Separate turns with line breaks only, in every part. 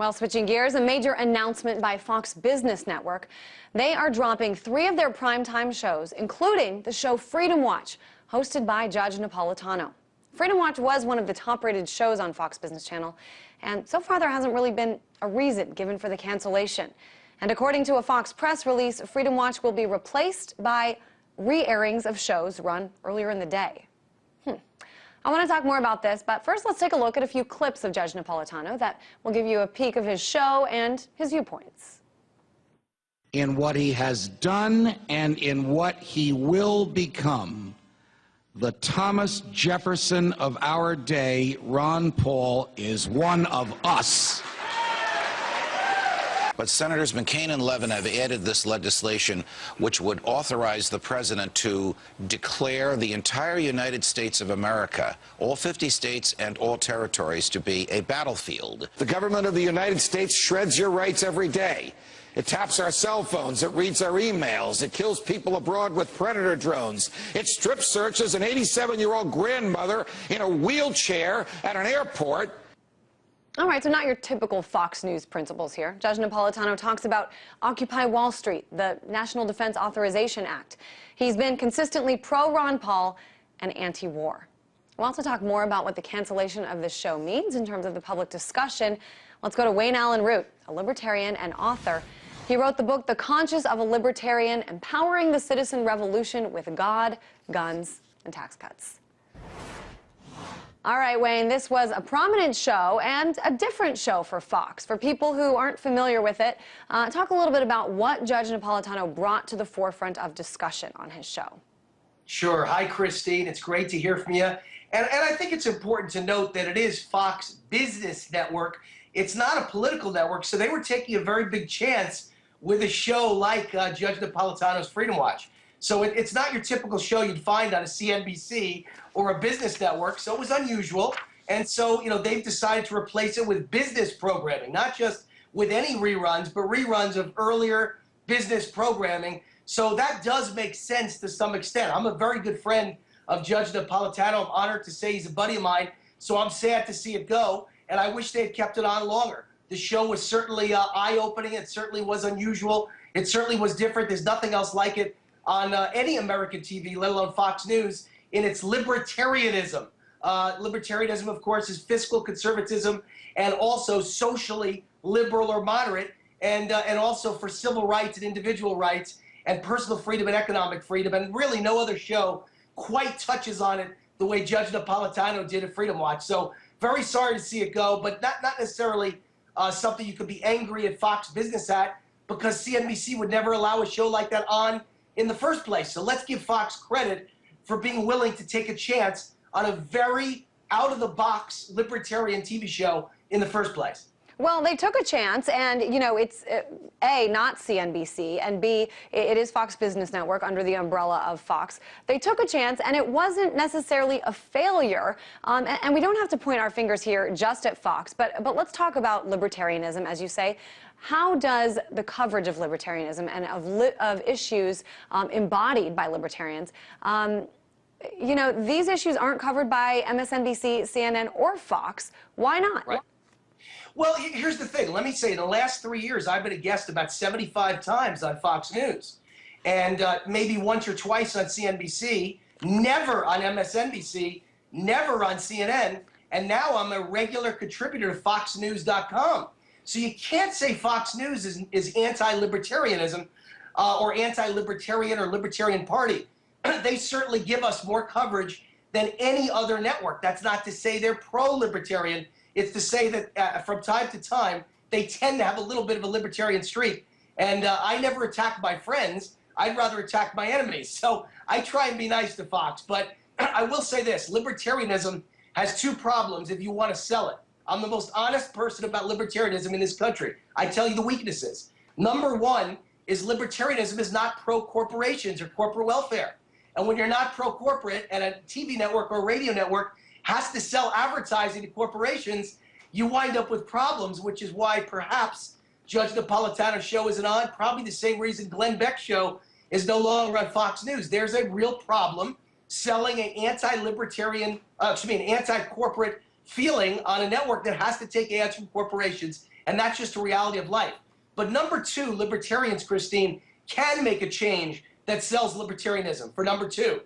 Well, switching gears, a major announcement by Fox Business Network. They are dropping 3 of their primetime shows, including the show Freedom Watch, hosted by Judge Napolitano. Freedom Watch was one of the top-rated shows on Fox Business Channel, and so far there hasn't really been a reason given for the cancellation. And according to a Fox press release, Freedom Watch will be replaced by re-airings of shows run earlier in the day. I want to talk more about this, but first let's take a look at a few clips of Judge Napolitano that will give you a peek of his show and his viewpoints.
In what he has done and in what he will become, the Thomas Jefferson of our day, Ron Paul, is one of us.
But Senators McCain and Levin have added this legislation which would authorize the president to declare the entire United States of America, all 50 states and all territories, to be a battlefield.
The government of the United States shreds your rights every day. It taps our cell phones, it reads our emails, it kills people abroad with predator drones, it strip searches an 87-year-old grandmother in a wheelchair at an airport.
All right, so not your typical Fox News principles here. Judge Napolitano talks about Occupy Wall Street, the National Defense Authorization Act. He's been consistently pro-Ron Paul and anti-war. We'll also talk more about what the cancellation of this show means in terms of the public discussion. Let's go to Wayne Allen Root, a libertarian and author. He wrote the book, The Conscience of a Libertarian, Empowering the Citizen Revolution with God, Guns, and Tax Cuts. All right, Wayne, this was a prominent show and a different show for Fox. For people who aren't familiar with it, talk a little bit about what Judge Napolitano brought to the forefront of discussion on his show.
Sure. Hi, Christine. It's great to hear from you. And I think it's important to note that it is Fox Business Network. It's not a political network, so they were taking a very big chance with a show like Judge Napolitano's Freedom Watch. So it's not your typical show you'd find on a CNBC or a business network, so it was unusual. And so, they've decided to replace it with business programming, not just with any reruns, but reruns of earlier business programming. So that does make sense to some extent. I'm a very good friend of Judge Napolitano. I'm honored to say he's a buddy of mine, so I'm sad to see it go, and I wish they had kept it on longer. The show was certainly eye-opening. It certainly was unusual. It certainly was different. There's nothing else like it on any American TV, let alone Fox News, in its libertarianism. Libertarianism, of course, is fiscal conservatism and also socially liberal or moderate, and also for civil rights and individual rights and personal freedom and economic freedom. And really no other show quite touches on it the way Judge Napolitano did at Freedom Watch. So very sorry to see it go, but not necessarily something you could be angry at Fox Business at, because CNBC would never allow a show like that on in the first place. So let's give Fox credit for being willing to take a chance on a very out-of-the-box libertarian TV show in the first place.
Well, they took a chance, and, it's, A, not CNBC, and B, it is Fox Business Network under the umbrella of Fox. They took a chance, and it wasn't necessarily a failure, and we don't have to point our fingers here just at Fox, but let's talk about libertarianism, as you say. How does the coverage of libertarianism and of issues embodied by libertarians, these issues aren't covered by MSNBC, CNN, or Fox. Why not?
Right. Well, here's the thing. Let me say, in the last 3 years, I've been a guest about 75 times on Fox News, and maybe once or twice on CNBC, never on MSNBC, never on CNN, and now I'm a regular contributor to FoxNews.com. So you can't say Fox News is anti-libertarianism or anti-libertarian or libertarian party. They certainly give us more coverage than any other network. That's not to say they're pro-libertarian. It's to say that from time to time, they tend to have a little bit of a libertarian streak. And I never attack my friends. I'd rather attack my enemies. So I try and be nice to Fox. But I will say this, libertarianism has 2 problems if you want to sell it. I'm the most honest person about libertarianism in this country. I tell you the weaknesses. Number 1 is libertarianism is not pro-corporations or corporate welfare. And when you're not pro-corporate and a TV network or radio network has to sell advertising to corporations, you wind up with problems, which is why perhaps Judge Napolitano's show isn't on. Probably the same reason Glenn Beck's show is no longer on Fox News. There's a real problem selling an anti-libertarian, an anti-corporate feeling on a network that has to take ads from corporations, and that's just a reality of life. But number two, libertarians, Christine, can make a change that sells libertarianism, for number two.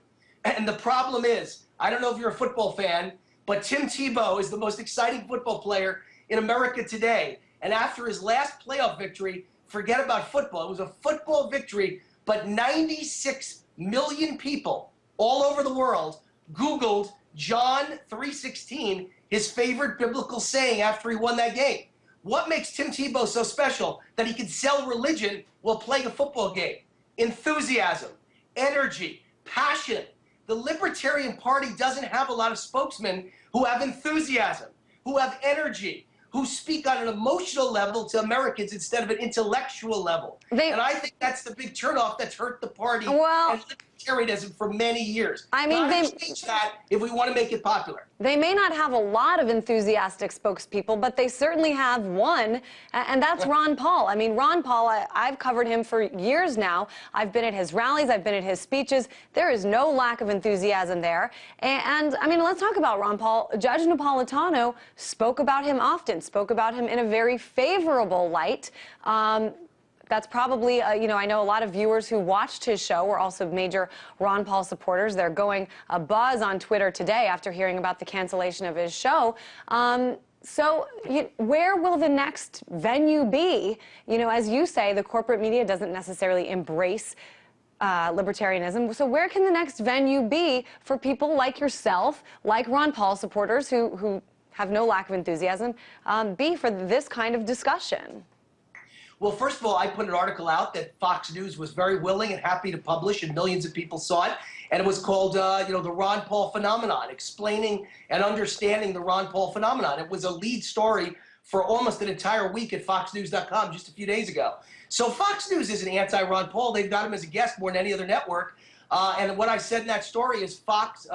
And the problem is, I don't know if you're a football fan, but Tim Tebow is the most exciting football player in America today. And after his last playoff victory, forget about football. It was a football victory, but 96 million people all over the world Googled John 3:16, his favorite biblical saying after he won that game. What makes Tim Tebow so special that he can sell religion while playing a football game? Enthusiasm, energy, passion. The Libertarian Party doesn't have a lot of spokesmen who have enthusiasm, who have energy, who speak on an emotional level to Americans instead of an intellectual level. And I think that's the big turnoff that's hurt the party and libertarianism for many years.
I mean,
they change that if we want to make it popular.
They may not have a lot of enthusiastic spokespeople, but they certainly have one, and that's Ron Paul. I mean, Ron Paul, I've covered him for years now. I've been at his rallies. I've been at his speeches. There is no lack of enthusiasm there. And I mean, let's talk about Ron Paul. Judge Napolitano spoke about him often, spoke about him in a very favorable light. That's probably, you know, I know a lot of viewers who watched his show were also major Ron Paul supporters. They're going abuzz on Twitter today after hearing about the cancellation of his show. So where will the next venue be? You know, as you say, the corporate media doesn't necessarily embrace libertarianism. So where can the next venue be for people like yourself, like Ron Paul supporters who have no lack of enthusiasm, be for this kind of discussion?
Well, first of all, I put an article out that Fox News was very willing and happy to publish, and millions of people saw it. And it was called, you know, the Ron Paul phenomenon, explaining and understanding the Ron Paul phenomenon. It was a lead story for almost an entire week at foxnews.com just a few days ago. So Fox News isn't anti-Ron Paul. They've got him as a guest more than any other network. And what I said in that story is Fox,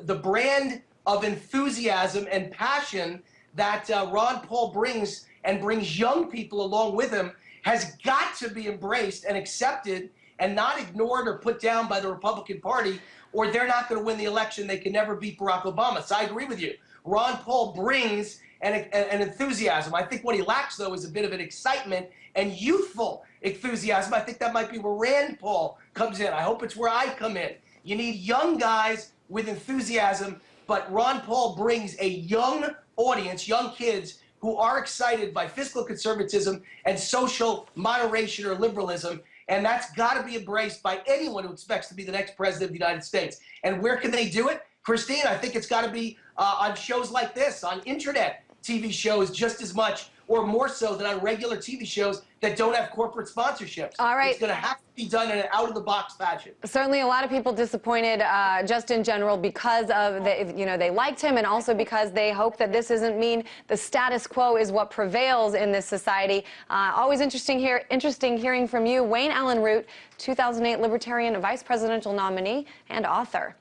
the brand of enthusiasm and passion that Ron Paul brings and brings young people along with him has got to be embraced and accepted and not ignored or put down by the Republican Party, or they're not going to win the election. They can never beat Barack Obama. So I agree with you. Ron Paul brings an enthusiasm. I think what he lacks, though, is a bit of an excitement and youthful enthusiasm. I think that might be where Rand Paul comes in. I hope it's where I come in. You need young guys with enthusiasm, but Ron Paul brings a young audience, young kids, who are excited by fiscal conservatism and social moderation or liberalism, and that's got to be embraced by anyone who expects to be the next president of the United States. And where can they do it? Christine, I think it's got to be on shows like this, on internet TV shows just as much or more so than on regular TV shows that don't have corporate sponsorships.
All right.
It's going to have to be done in an out-of-the-box fashion.
Certainly a lot of people disappointed just in general because of, you know, they liked him and also because they hope that this doesn't mean the status quo is what prevails in this society. Always interesting hearing from you. Wayne Allen Root, 2008 Libertarian Vice Presidential nominee and author.